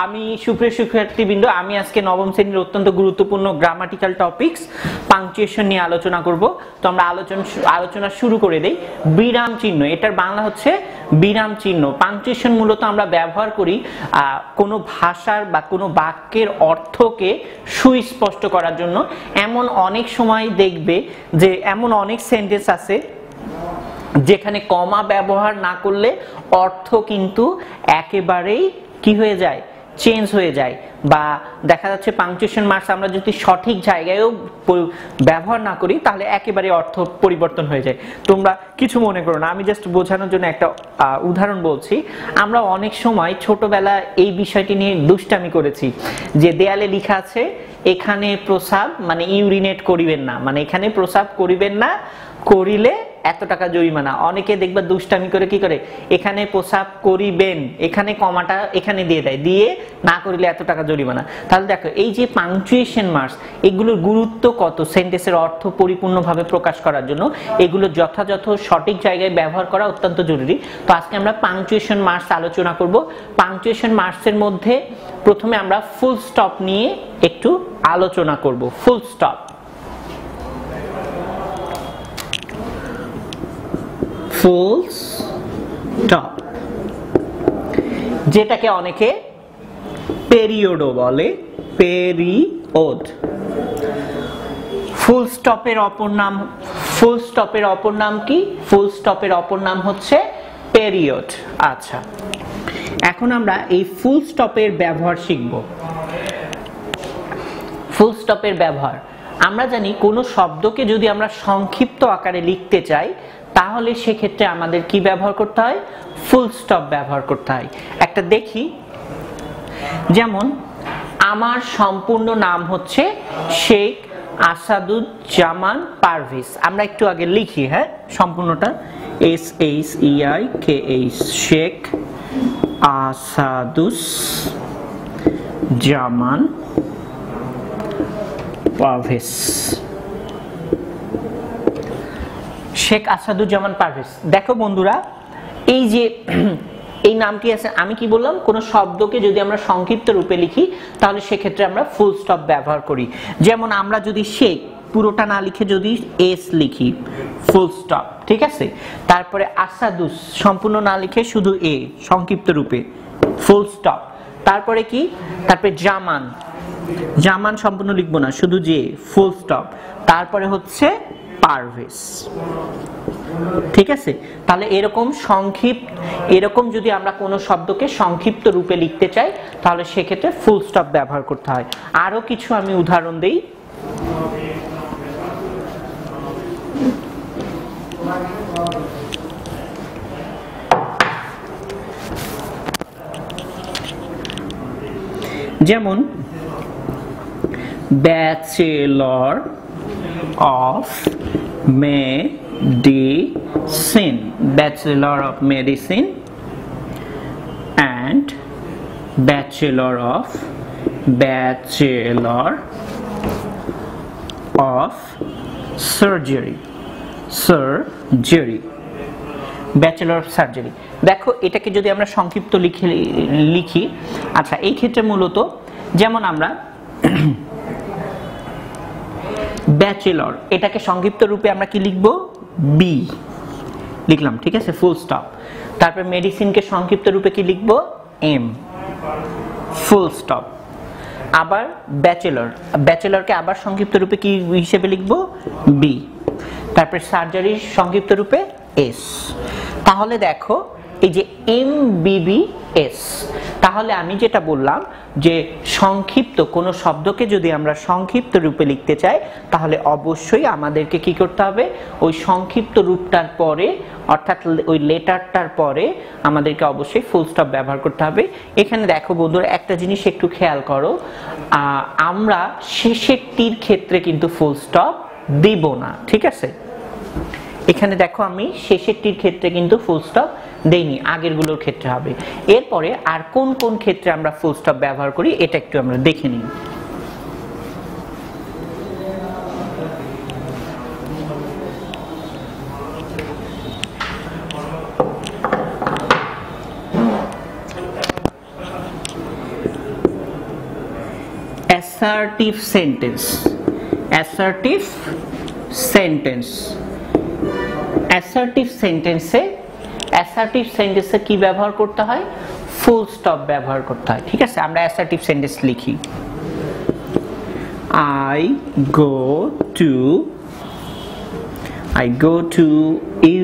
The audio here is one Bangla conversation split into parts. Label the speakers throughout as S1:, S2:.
S1: আমি সুপ্রিয় শিক্ষার্থীবৃন্দ, আমি আজকে নবম শ্রেণীর অত্যন্ত গুরুত্বপূর্ণ গ্রামাটিক্যাল টপিকস পাংচুয়েশন নিয়ে আলোচনা করব। তো আমরা আলোচনা শুরু করে দেই। বিরাম চিহ্ন, এটার বাংলা হচ্ছে বিরাম চিহ্ন। পাংচুয়েশন মূলত আমরা ব্যবহার করি কোনো ভাষার বা কোনো বাক্যের অর্থকে সুস্পষ্ট করার জন্য। এমন অনেক সময় দেখবে যে এমন অনেক সেন্টেন্স আছে যেখানে কমা ব্যবহার না করলে অর্থ কিন্তু একেবারেই কি হয়ে যায়, চেঞ্জ হয়ে যায়, বা দেখা যাচ্ছে পাংচুয়েশন মার্কস আমরা যদি সঠিক জায়গায়ও ব্যবহার না করি তাহলে একেবারে অর্থ পরিবর্তন হয়ে যায়। তোমরা কিছু মনে করো না, আমি জাস্ট বোঝানোর জন্য একটা উদাহরণ বলছি। আমরা অনেক সময় ছোটবেলা এই বিষয়টি নিয়ে দুষ্টামি করেছি যে দেয়ালে লেখা আছে এখানে প্রস্রাব মানে ইউরিনেট করিবেন না, মানে এখানে প্রস্রাব করিবেন না, করিলে এত টাকা জরিমানা। অনেকে দেখবা দুষ্টামি করে কি করে, এখানে প্রস্রাব করিবেন, এখানে কমাটা এখানে দিয়ে দেয়, দিয়ে না করিলে এত টাকা জরিমানা। তাহলে দেখো এই যে পাংচুয়েশন মার্কস, এগুলোর গুরুত্ব কত সেন্টেন্সের অর্থ পরিপূর্ণভাবে প্রকাশ করার জন্য। এগুলো যথাযথ সঠিক জায়গায় ব্যবহার করা অত্যন্ত জরুরি। তো আজকে আমরা পাংচুয়েশন মার্কস আলোচনা করব। পাংচুয়েশন মার্কসের মধ্যে প্রথমে আমরা ফুল স্টপ নিয়ে একটু আলোচনা করব। ফুল স্টপ, ফুল স্টপ যেটাকে অনেকে পেরিয়ডও বলে, পেরিয়ড। ফুল স্টপের অপর নাম, ফুল স্টপের অপর নাম কি? ফুল স্টপের অপর নাম হচ্ছে পেরিয়ড। আচ্ছা, এখন আমরা এই ফুল স্টপের ব্যবহার শিখব। ফুল স্টপের ব্যবহার আমরা জানি কোনো শব্দকে যদি আমরা সংক্ষিপ্ত আকারে লিখতে চাই তাহলে সেক্ষেত্রে আমাদের কি ব্যবহার করতে হয়? ফুল স্টপ ব্যবহার করতে হয়। একটা দেখি, যেমন আমার সম্পূর্ণ নাম হচ্ছে শেখ আসাদুজ্জামান পারভেজ। আমরা একটু আগে লিখি, হ্যাঁ, সম্পূর্ণটা SHEIKH, শেখ আসাদুজ্জামান পারভেজ, শেখ আসাদুজ্জামান পারভেজ। দেখো বন্ধুরা, এই যে এই নামটি আছে, আমি কি বললাম, কোন শব্দকে যদি আমরা সংক্ষিপ্ত রূপে লিখি তাহলে সেক্ষেত্রে আমরা ফুল স্টপ ব্যবহার করি। যেমন আমরা যদি শেখ পুরোটা না লিখে যদি এস লিখি, ফুল স্টপ, ঠিক আছে। তারপরে আসাদুস সম্পূর্ণ না লিখে শুধু এ সংক্ষিপ্ত রূপে, ফুল স্টপ। তারপরে কি, তারপরে জামান, জামান সম্পূর্ণ লিখবো না, শুধু যে, ফুল স্টপ। তারপরে হচ্ছে পারভেজ, ঠিক আছে। তাহলে এরকম যদি আমরা কোনো শব্দকে সংক্ষিপ্ত রূপে লিখতে চাই তাহলে সেক্ষেত্রে ফুল স্টপ ব্যবহার করতে হয়। আরো কিছু আমি উদাহরণ দেই। যেমন bachelor of medicine, bachelor of medicine and bachelor of surgery, bachelor of surgery. দেখো এটাকে যদি আমরা সংক্ষিপ্ত লিখি, আচ্ছা এই ক্ষেত্রে মূলত যেমন আমরা ব্যাচেলর, এটাকে সংক্ষিপ্ত রূপে আমরা কি লিখবো? বি লিখলাম, ঠিক আছে, ফুল স্টপ। তারপর মেডিসিনকে সংক্ষিপ্ত রূপে কি লিখবো? M, full stop. আবার ব্যাচেলর, ব্যাচেলরকে আবার সংক্ষিপ্ত রূপে কি হিসেবে লিখবো? বি। তারপর সার্জারির সংক্ষিপ্ত রূপে এস। তাহলে দেখো এই যে MBBS, তাহলে আমি যেটা বললাম যে সংক্ষিপ্ত কোনো শব্দকে যদি আমরা সংক্ষিপ্ত রূপে লিখতে চাই তাহলে অবশ্যই আমাদেরকে কি করতে হবে? ওই সংক্ষিপ্ত রূপটার পরে, অর্থাৎ ওই লেটারটার পরে আমাদেরকে অবশ্যই ফুল স্টপ ব্যবহার করতে হবে। এখানে দেখো বন্ধুরা, একটা জিনিস একটু খেয়াল করো, আমরা শেষের টির ক্ষেত্রে কিন্তু ফুল স্টপ দিব না, ঠিক আছে। এখানে দেখো আমি শেষের টির ক্ষেত্রে কিন্তু ফুল স্টপ দেইনি, আগের গুলোর ক্ষেত্রে হবে। এরপরে আর কোন কোন ক্ষেত্রে আমরা ফুল স্টপ ব্যবহার করি এটা একটু আমরা দেখে নিই। assertive sentence, assertive sentence, assertive sentence এ assertive sentence এ কি ব্যবহার করতে হয়, ফুল স্টপ ব্যবহার করতে হয়। ঠিক আছে, আমরা assertive sentence লিখি, I go to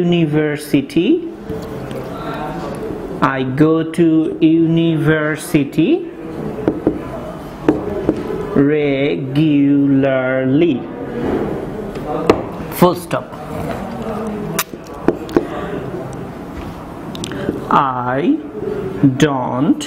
S1: university, I go to university regularly, full stop. I don't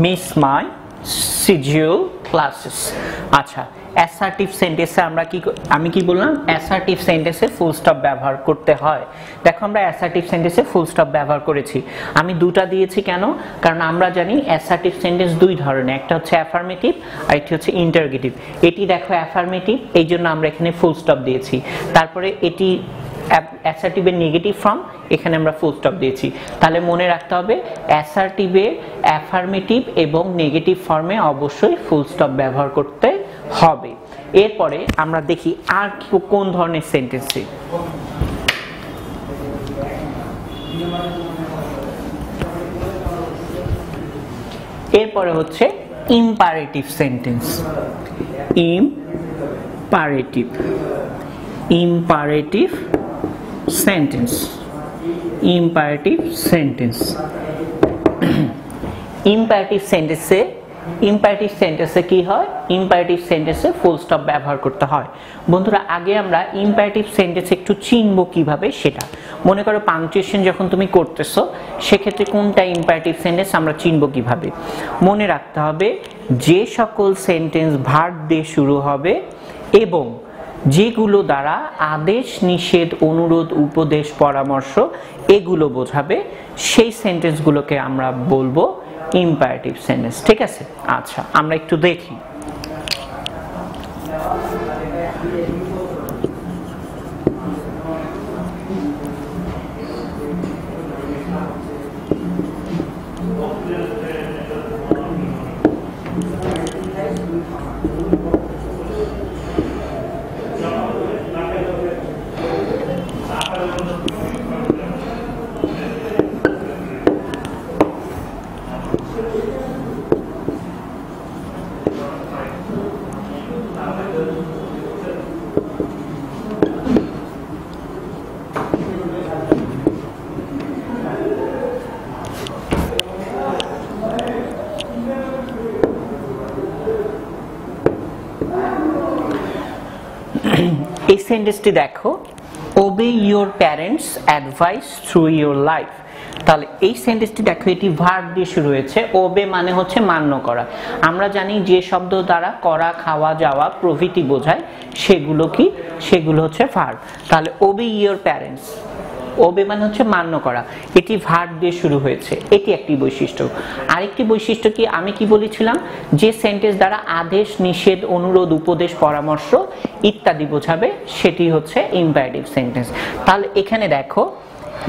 S1: miss my schedule classes. আচ্ছা, অ্যাসার্টিভ সেন্টেন্সে আমি কি বললাম, অ্যাসার্টিভ সেন্টেন্সে ফুল স্টপ ব্যবহার করতে হয়। দেখো আমরা অ্যাসার্টিভ সেন্টেন্সে ফুল স্টপ ব্যবহার করেছি, আমি দুটা দিয়েছি কেন, কারণ আমরা জানি অ্যাসার্টিভ সেন্টেন্স দুই ধরনের, একটা হচ্ছে অ্যাফার্মেটিভ আর একটি হচ্ছে ইন্টারগেটিভ। এটি দেখো অ্যাফার্মেটিভ, এই জন্য আমরা এখানে ফুল স্টপ দিয়েছি। তারপরে এটি অ্যাসার্টিভের নেগেটিভ ফর্ম, এখানে আমরা ফুল স্টপ দিয়েছি। তাহলে মনে রাখতে হবে অ্যাসার্টিভের অ্যাফার্মেটিভ এবং নেগেটিভ ফর্মে অবশ্যই ফুল স্টপ ব্যবহার করতে হবে। এরপরে আমরা দেখি আর কোন ধরনের সেন্টেন্সে। এরপরে হচ্ছে imperative sentence, imperative sentence, imperative sentence. Imperative সেন্টেন্সে কি হয়, ইম্পারেটিভ সেন্টেন্সে ফুল স্টপ ব্যবহার করতে হয়। বন্ধুরা আগে আমরা ইম্পারেটিভ সেন্টেন্স একটু চিনবো কিভাবে সেটা। মনে করো পাংচুয়েশন যখন তুমি করতেছো, সেক্ষেত্রে কোনটা ইম্পারেটিভ সেন্টেন্স আমরা চিনবো কিভাবে। মনে রাখতে হবে যে সকল সেন্টেন্স ভার্ব দিয়ে শুরু হবে এবং যেগুলো দ্বারা আদেশ, নিষেধ, অনুরোধ, উপদেশ, পরামর্শ এগুলো বোঝাবে, সেই সেন্টেন্সগুলোকে আমরা বলবো ইম্পারেটিভ সেন্টেন্স। ঠিক আছে, আচ্ছা আমরা একটু দেখি। এই সেন্টেন্সটি দেখো, obey your parents advice through your life. তাহলে এই সেন্টেন্সটি দেখো, এটি ভার্ব দিয়ে শুরু হয়েছে। ওবে মানে হচ্ছে মান্য করা। আমরা জানি যে শব্দ দ্বারা করা, খাওয়া, যাওয়া প্রভৃতি বোঝায় সেগুলো কি, সেগুলো হচ্ছে ভার্ব। তাহলে ওবে ইউর প্যারেন্টস, ওবে মানে হচ্ছে মান্য করা, এটি ভার্ব দিয়ে শুরু হয়েছে, এটি একটি বৈশিষ্ট্য। আরেকটি বৈশিষ্ট্য কি, আমি কি বলেছিলাম, যে সেন্টেন্স দ্বারা আদেশ, নিষেধ, অনুরোধ, উপদেশ, পরামর্শ ইত্যাদি বোঝাবে সেটি হচ্ছে ইম্পারেটিভ সেন্টেন্স। তাহলে এখানে দেখো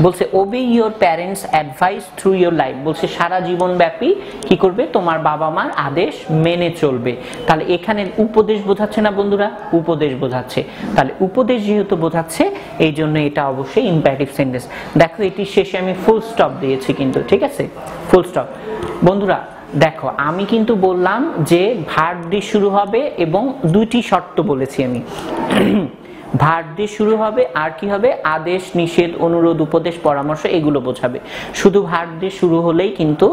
S1: বলছে obey your parents advice through your life, বলছে সারা জীবন ব্যাপী কি করবে, তোমার বাবা মার আদেশ মেনে চলবে। তাহলে এখানে উপদেশ বোঝাচ্ছে না বন্ধুরা, উপদেশ বোঝাচ্ছে। তাহলে উপদেশ যেহেতু বোঝাচ্ছে, এই জন্য এটা অবশ্যই ইম্পারেটিভ সেন্টেন্স। দেখো এটির শেষে আমি ফুল স্টপ দিয়েছি কিন্তু, ঠিক আছে, ফুল স্টপ। বন্ধুরা দেখো আমি কিন্তু বললাম যে ভার্ব দিয়ে শুরু হবে এবং দুইটি শর্ত বলেছি আমি। ভার্ব দিয়ে শুরু হবে আর কি হবে, আদেশ, নিষেধ, অনুরোধ, উপদেশ, পরামর্শ এগুলো বোঝাবে। শুধু ভার্ব দিয়ে শুরু হলেই কিন্তু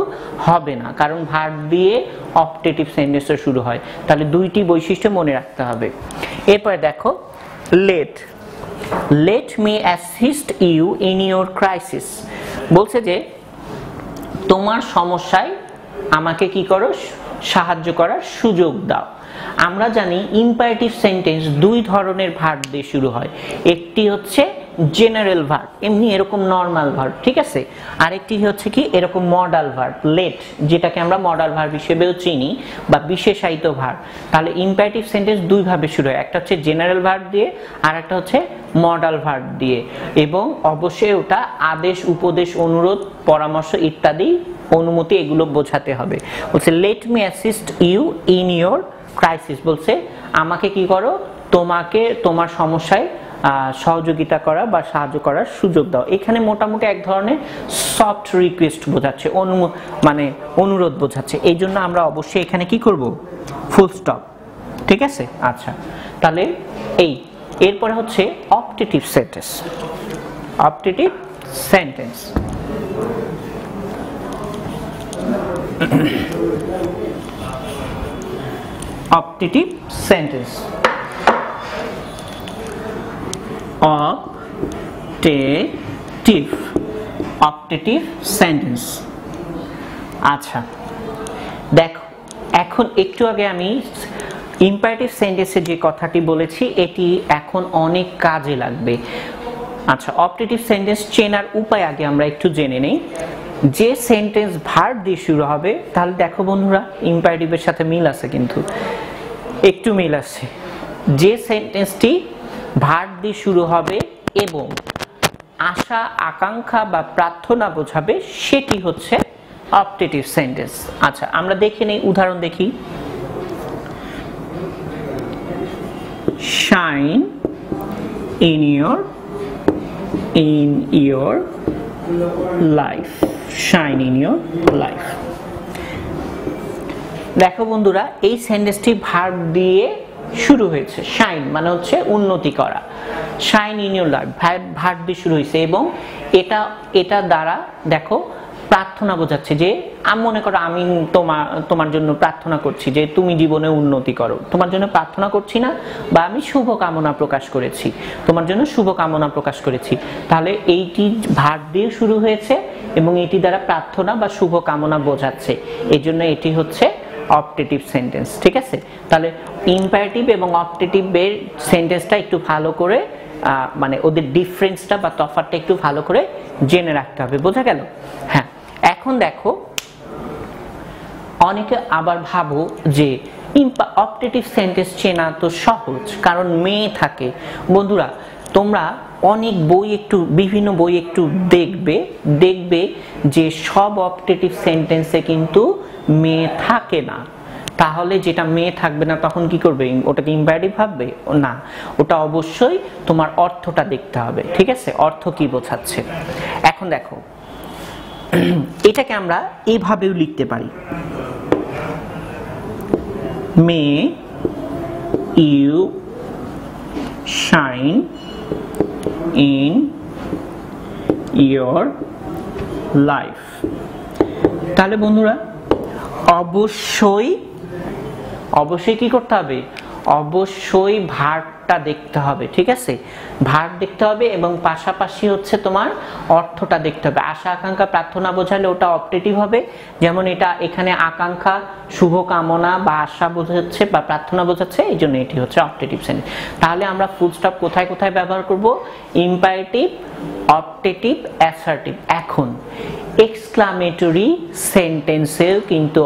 S1: হবে না, কারণ ভার্ব দিয়ে অপটেটিভ সেন্টেন্সে শুরু হয়। তাহলে দুইটি বৈশিষ্ট্য মনে রাখতে হবে। এরপরে দেখো let me assist you in your crisis, বলছে যে তোমার সমস্যায় আমাকে কি করো, সাহায্য করার সুযোগ দাও। আমরা জানি ইম্পারেটিভ সেন্টেন্স দুই ধরনের ভার্ব দিয়ে শুরু হয়, একটি হচ্ছে জেনারেল ভার্ব, এমনি এরকম নরমাল ভার্ব, ঠিক আছে। আরেকটি হচ্ছে কি এরকম মডাল ভার্ব, লেট, যেটাকে আমরা মডাল ভার্ব হিসেবেও চিনি বা বিশেষায়িত ভার্ব। তাহলে ইম্পারেটিভ সেন্টেন্স দুই ভাবে শুরু হয়, একটা হচ্ছে জেনারেল ভার্ব দিয়ে আর একটা হচ্ছে মডাল ভার্ব দিয়ে, এবং অবশ্যই ওটা আদেশ, উপদেশ, অনুরোধ, পরামর্শ ইত্যাদি, অনুমতি, এগুলো বোঝাতে হবে। বলছে let me assist you in your crisis, বলছে আমাকে কি করো, তোমাকে তোমার সমস্যায় সহযোগিতা করা বা সাহায্য করার সুযোগ দাও। এখানে মোটামুটি এক ধরনের সফট রিকোয়েস্ট বোঝাচ্ছে, মানে অনুরোধ বোঝাচ্ছে, এই জন্য আমরা অবশ্যই এখানে কি করব, ফুল স্টপ, ঠিক আছে। আচ্ছা, তাহলে এরপরে হচ্ছে optative sentence. Optative sentence optative sentence optative sentence. আচ্ছা দেখো, এখন একটু আগে আমি ইম্পারেটিভ সেন্টেন্সে যে কথাটি বলেছি এটি এখন অনেক কাজে লাগবে। আচ্ছা, অপটেটিভ সেন্টেন্স চেনার উপায় আগে আমরা একটু জেনে নেই। যে সেন্টেন্স ভার্ব দিয়ে শুরু হবে, তাহলে দেখো বন্ধুরা ইম্পারেটিভের সাথে মিল আছে, কিন্তু একটু মিল আছে। যে সেন্টেন্সটি ভার্ব দিয়ে শুরু হবে এবং আশা, আকাঙ্ক্ষা বা প্রার্থনা বোঝাবে সেটি হচ্ছে অপটেটিভ সেন্টেন্স। আচ্ছা, আমরা দেখে নেই, উদাহরণ দেখি। Shine in your life, shine in your life। দেখো বন্ধুরা, এই সেন্টেন্সটি ভার্ব দিয়ে শুরু হয়েছে। শাইন মানে হচ্ছে উন্নতি করা, shine in your life verb দিয়ে শুরু হয়েছে, এবং এটা দ্বারা দেখো প্রার্থনা বোঝাচ্ছে, যে আমি মনে করো আমি তোমার জন্য প্রার্থনা করছি যে তুমি জীবনে উন্নতি করো, তোমার জন্য প্রার্থনা করছি না, বা আমি শুভ কামনা প্রকাশ করেছি, তোমার জন্য শুভ কামনা প্রকাশ করেছি। তাহলে এইটি ভার্ব দিয়ে শুরু হয়েছে এবং এটি দ্বারা প্রার্থনা বা শুভ কামনা বোঝাচ্ছে, এই জন্য এটি হচ্ছে অপটেটিভ সেন্টেন্স, ঠিক আছে। তাহলে ইম্পারেটিভ এবং অপটেটিভের সেন্টেন্সটা একটু ভালো করে মানে ওদের ডিফারেন্সটা বা তফাৎটা একটু ভালো করে জেনে রাখতে হবে, বোঝা গেল? হ্যাঁ, এখন দেখো অনেকে আবার ভাবো যে অপটেটিভ সেন্টেন্স চেনা তো সহজ, কারণ মেয়ে থাকে। বন্ধুরা তোমরা অনেক বিভিন্ন বই একটু দেখবে যে সব অপটেটিভ সেন্টেন্সে কিন্তু মেয়ে থাকে না। তাহলে যেটা মেয়ে থাকবে না তখন কি করবে, ওটাকে ইম্পারেটিভ ভাববে না, ওটা অবশ্যই তোমার অর্থটা দেখতে হবে, ঠিক আছে, অর্থ কি বোঝাচ্ছে। এখন দেখো এটাকে আমরা এইভাবেও লিখতে পারি, may you shine in your life. তাহলে বন্ধুরা অবশ্যই কি করতে হবে, অবশ্যই ভার্বটা দেখতে হবে, ঠিক আছে, ভার্ব দেখতে হবে এবং পাশাপাশি হচ্ছে তোমার অর্থটা দেখতে হবে। আশা, আকাঙ্ক্ষা, প্রার্থনা বোঝালে ওটা অপটেটিভ হবে, যেমন এটা এখানে আকাঙ্ক্ষা, শুভ কামনা বা আশা বোঝাচ্ছে বা প্রার্থনা বোঝাচ্ছে, এই জন্য এটি হচ্ছে অপটেটিভ সেন্টেন্স। তাহলে আমরা ফুল স্টপ কোথায় কোথায় ব্যবহার করব, ইম্পারেটিভ, অপটেটিভ, অ্যাসার্টিভ। এখন এক্সক্লামেটরি সেন্টেন্সেও কিন্তু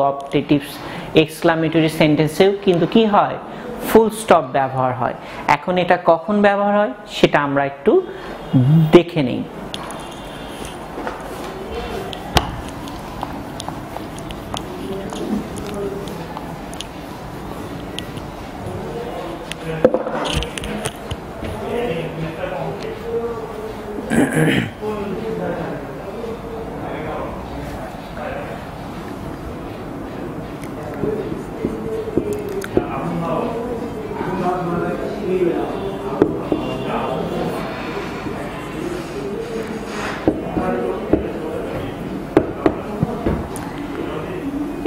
S1: এক্সক্লামেটরি সেন্টেন্সেও কিন্তু কি হয়, ফুল স্টপ ব্যবহার হয়। এখন এটা কখন ব্যবহার হয় সেটা আমরা একটু দেখে নেই।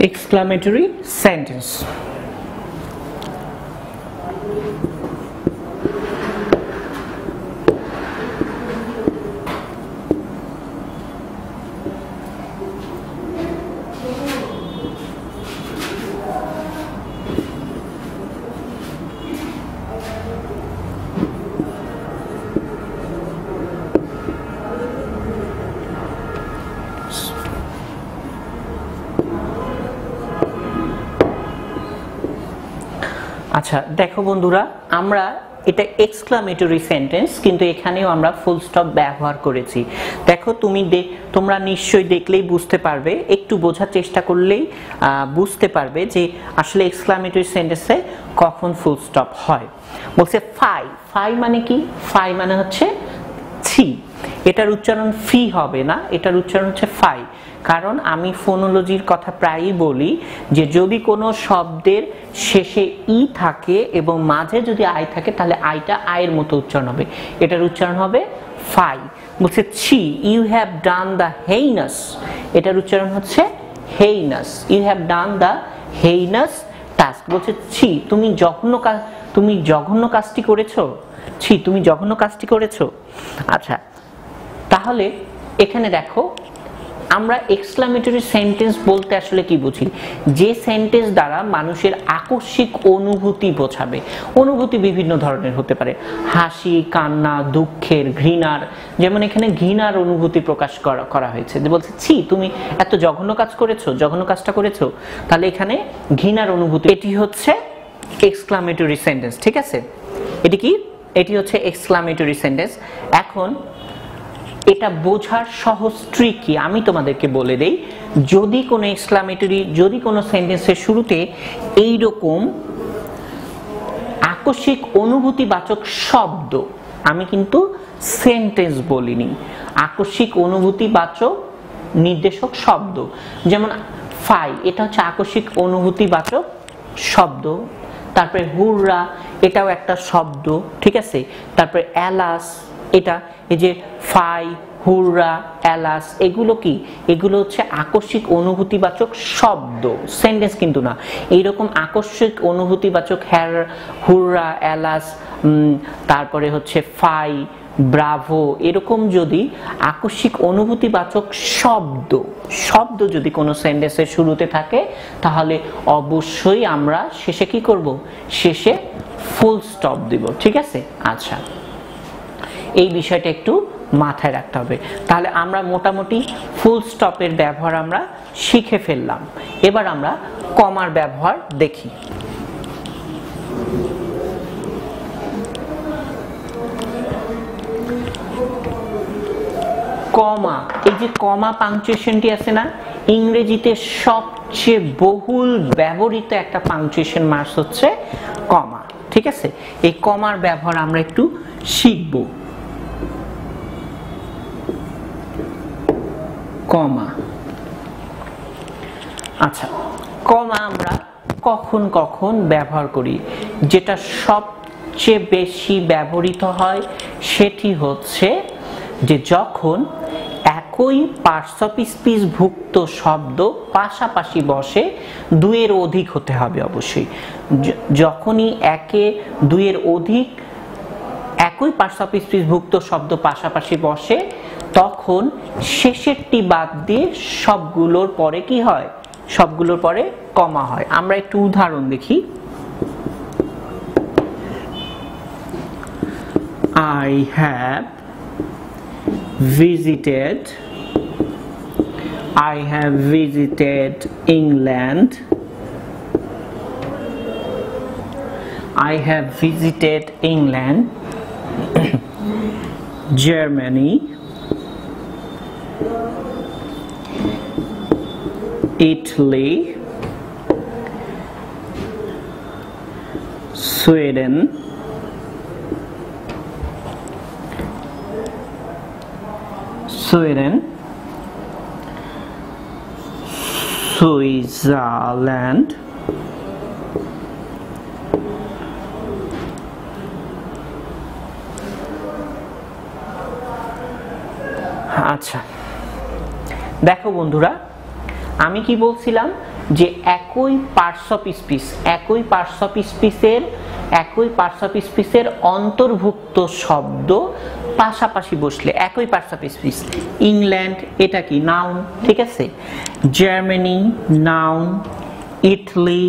S1: Exclamatory sentence. আচ্ছা দেখো বন্ধুরা, আমরা এটা এক্সক্লামেটরি সেন্টেন্স, কিন্তু এখানেও আমরা ফুল স্টপ ব্যবহার করেছি। দেখো তোমরা নিশ্চয়ই দেখলেই বুঝতে পারবে, একটু বোঝার চেষ্টা করলেই বুঝতে পারবে যে আসলে এক্সক্লামেটরি সেন্টেন্সে কখন ফুল স্টপ হয়। বলছে ফাই, ফাই মানে কি? ফাই মানে হচ্ছে ছি। এটার উচ্চারণ ফি হবে না, এটার উচ্চারণ হচ্ছে ফাই। কারণ আমি ফোনোলজির কথা প্রায়ই বলি যে যদি কোনো শব্দের শেষে ই থাকে এবং মাঝে যদি আই থাকে তাহলে আইটা আয়ের মতো উচ্চারণ হবে, এটার উচ্চারণ হবে ফাই। বলছে ছি, you have done the heinous, এটার উচ্চারণ হচ্ছে heinous. You have done the heinous task. বলছে ছি, তুমি জঘন্য কাজটি করেছো। ছি, তুমি জঘন্য কাজটি করেছো। আচ্ছা, তাহলে এখানে দেখো আমরা এক্সক্লামেটরি সেন্টেন্স বলতে আসলে কি বুঝি? যে সেন্টেন্স দ্বারা মানুষের আকস্মিক অনুভূতি বোঝাবে। অনুভূতি বিভিন্ন ধরনের হতে পারে, হাসি, কান্না, দুঃখের, ঘৃণার। যেমন এখানে ঘৃণার অনুভূতি প্রকাশ করা হয়েছে, যে বলছে ছি, তুমি এত জঘন্য কাজটা করেছো। তাহলে এখানে ঘৃণার অনুভূতি, এটি হচ্ছে এক্সক্লামেটরি সেন্টেন্স। ঠিক আছে, এটি হচ্ছে এক্সক্লামেটরি সেন্টেন্স। এখন এটা বোঝার সহজ ট্রিক কি আমি তোমাদেরকে বলে দেই। যদি কোনো সেন্টেন্সের শুরুতে এইরকম আকস্মিক অনুভূতিবাচক শব্দ, আমি কিন্তু সেন্টেন্স বলিনি, আকস্মিক অনুভূতিবাচক নির্দেশক শব্দ, যেমন ফাই, এটা হচ্ছে আকস্মিক অনুভূতিবাচক শব্দ। তারপরে হুররা, এটাও একটা শব্দ। ঠিক আছে, তারপরে অ্যালাস, এটা এই যে ফাই, হুররা, অ্যালাস, এগুলো কি? এগুলো হচ্ছে আকস্মিক অনুভূতিবাচক শব্দ, সেন্টেন্স কিন্তু না। এইরকম আকস্মিক অনুভূতিবাচক হুররা, অ্যালাস, তারপরে হচ্ছে ফাই, ব্রাভো, এরকম যদি আকস্মিক অনুভূতিবাচক শব্দ যদি কোনো সেন্টেন্সের শুরুতে থাকে তাহলে অবশ্যই আমরা শেষে কি করব? শেষে ফুল স্টপ দিব। ঠিক আছে, আচ্ছা, এই বিষয়টা একটু মাথায় রাখতে হবে। তাহলে আমরা মোটামুটি ফুল স্টপের ব্যবহার আমরা শিখে ফেললাম। এবার আমরা কমার ব্যবহার দেখি। কমা, এই যে কমা পাংচুয়েশনটি আছে না, ইংরেজিতে সবচেয়ে বহুল ব্যবহৃত একটা পাংচুয়েশন মার্ক হচ্ছে কমা। ঠিক আছে, এই কমার ব্যবহার আমরা একটু শিখব। কমা, আচ্ছা, কমা আমরা কখন ব্যবহার করি? যেটা সবচেয়ে বেশি ব্যবহৃত হয় সেটি হচ্ছে যে যখন একই পার্টস অফ স্পিচ ভুক্ত শব্দ পাশাপাশি বসে, দুইয়ের অধিক হতে হবে অবশ্যই। যখনই দুইয়ের অধিক একই পার্টস অফ স্পিচ ভুক্ত শব্দ পাশাপাশি বসে, তখন শেষেরটি বাদ দিয়ে সবগুলোর পরে কি হয়? সবগুলোর পরে কমা হয়। আমরা একটু উদাহরণ দেখি। I have visited England. I have visited England, Germany, Italy, Sweden, Switzerland, আচ্ছা, দেখো বন্ধুরা, আমি কি বলছিলাম যে একই পার্টস অফ স্পিচের অন্তর্ভুক্ত শব্দ পাশাপাশি বসলে, একই পার্টস অফ স্পিচ, ইংল্যান্ড এটা কি নাউন, ঠিক আছে, Germany noun, Italy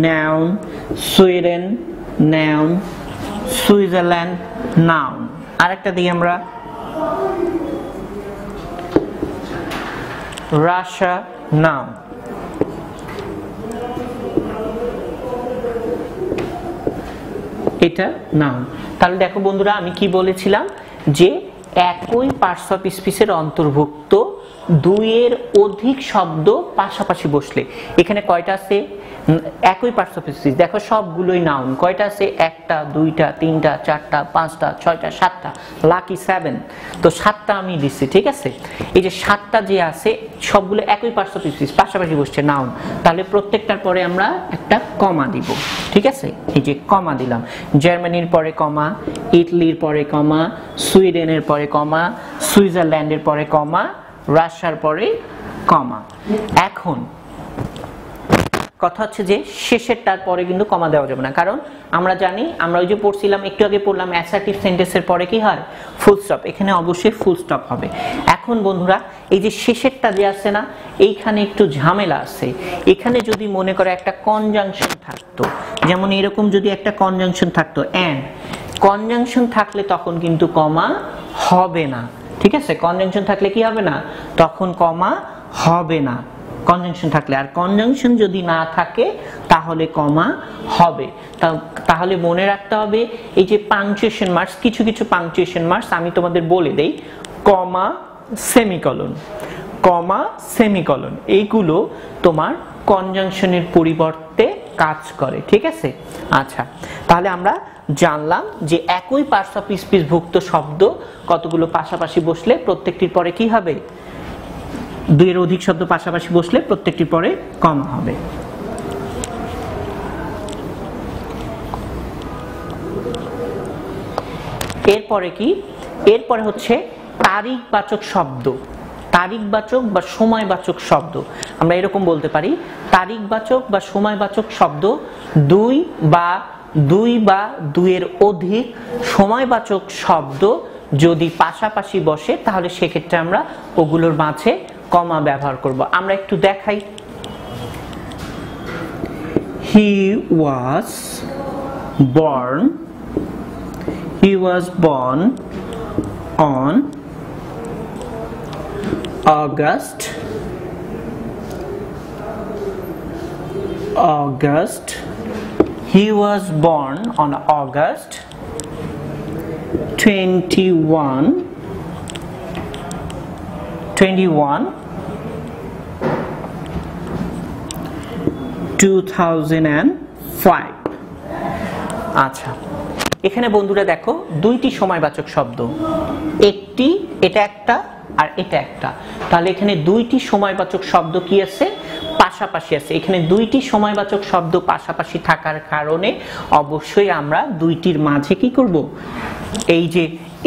S1: noun, Sweden noun, Switzerland noun. আরেকটা দিই আমরা, রাশিয়া নাউন। এটা নাউন। তাহলে দেখো বন্ধুরা আমি কি বলেছিলাম যে একই পার্টস অফ স্পিচের অন্তর্ভুক্ত দুইয়ের অধিক শব্দ পাশাপাশি বসলে, এখানে কয়টা আছে একই পার্টস অফ স্পিচ, দেখো সবগুলোই নাউন। কয়টা আছে? একটা, দুইটা, তিনটা, চারটা, পাঁচটা, ছয়টা, সাতটা, লাকি 7। তো 7টা আমি দিচ্ছি, ঠিক আছে। এই যে 7টা যে আছে সবগুলো একই পার্টস অফ স্পিচ পাশাপাশি বসছে, নাউন। তাহলে প্রত্যেকটার পরে আমরা একটা কমা দিব, ঠিক আছে। এই যে কমা দিলাম, জার্মানির পরে কমা, ইটালির পরে কমা, সুইডেনের পরে কমা, সুইজারল্যান্ডের পরে কমা, রাশিয়ার পরে কমা। এখন কথা হচ্ছে যে শেষেরটার পরে কিন্তু কমা দেওয়া যাবে না, কারণ আমরা জানি, আমরা ওই যে পড়ছিলাম একটু আগে পড়লাম অ্যাসার্টিভ সেন্টেন্সের পরে কি হয়? Full stop. এখানে অবশ্যই ফুল স্টপ হবে। এখন বন্ধুরা এই যে শেষেরটা যে আছে না, এইখানে একটু ঝামেলা আছে। এখানে যদি মনে করে একটা কনজাংশন থাকতো, যেমন এরকম যদি একটা কনজাংশন থাকতো এন্ড, কনজাংশন থাকলে তখন কিন্তু কমা হবে না, ঠিক আছে। কনজাংশন থাকলে কি হবে না? তখন কমা হবে না, কনজাংশন থাকলে। আর কনজাংশন যদি না থাকে তাহলে কমা হবে। তাহলে মনে রাখতে হবে এই যে পাংচুয়েশন মার্কস, কিছু কিছু পাংচুয়েশন মার্কস আমি তোমাদের বলে দেই, কমা, সেমিকলন, কমা, সেমিকলন, এইগুলো তোমার কনজাংশনের পরিবর্তে কাজ করে, ঠিক আছে। আচ্ছা, তাহলে আমরা জানলাম যে একই পার্টস অফ স্পিচ ভুক্ত শব্দ কতগুলো পাশাপাশি বসলে প্রত্যেকটির পরে কি হবে? দুইয়ের অধিক শব্দ পাশাপাশি বসলে প্রত্যেকটির পরে কমা হবে। এরপরে কি? এরপরে হচ্ছে তারিখবাচক শব্দ। তারিখবাচক বা সময়বাচক শব্দ, আমরা এরকম বলতে পারি, তারিখবাচক বা সময়বাচক শব্দ দুই বা দুইয়ের অধিক সময়বাচক শব্দ যদি পাশাপাশি বসে তাহলে সেক্ষেত্রে আমরা ওগুলোর মাঝে কমা ব্যবহার করব। আমরা একটু দেখাই। He was born on August 21, 2005। আচ্ছা, এখানে বন্ধুরা দেখো দুইটি সময়বাচক শব্দ, একটি, এটা একটা আর এটা একটা। তাহলে এখানে দুইটি সময়বাচক শব্দ কি আছে? পাশাপাশি আছে। এখানে দুইটি সময়বাচক শব্দ পাশাপাশি থাকার কারণে অবশ্যই আমরা দুইটির মাঝে কি করব? এই যে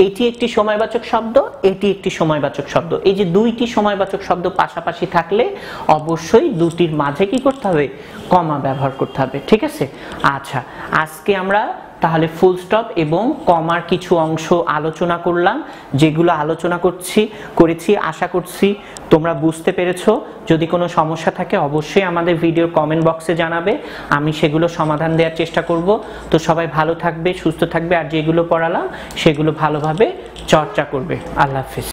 S1: এটি একটি সময়বাচক শব্দ, এটি একটি সময়বাচক শব্দ, এই যে দুইটি সময়বাচক শব্দ পাশাপাশি থাকলে অবশ্যই দুটির মাঝে কি করতে হবে? কমা ব্যবহার করতে হবে, ঠিক আছে। আচ্ছা, আজকে আমরা তাহলে ফুল স্টপ এবং কমার কিছু অংশ আলোচনা করলাম, যেগুলো আলোচনা করেছি আশা করছি তোমরা বুঝতে পেরেছো। যদি কোনো সমস্যা থাকে অবশ্যই আমাদের ভিডিওর কমেন্ট বক্সে জানাবে, আমি সেগুলো সমাধান দেওয়ার চেষ্টা করব। তো সবাই ভালো থাকবে, সুস্থ থাকবে, আর যেগুলো পড়ালাম সেগুলো ভালোভাবে চর্চা করবে। আল্লাহ হাফেজ।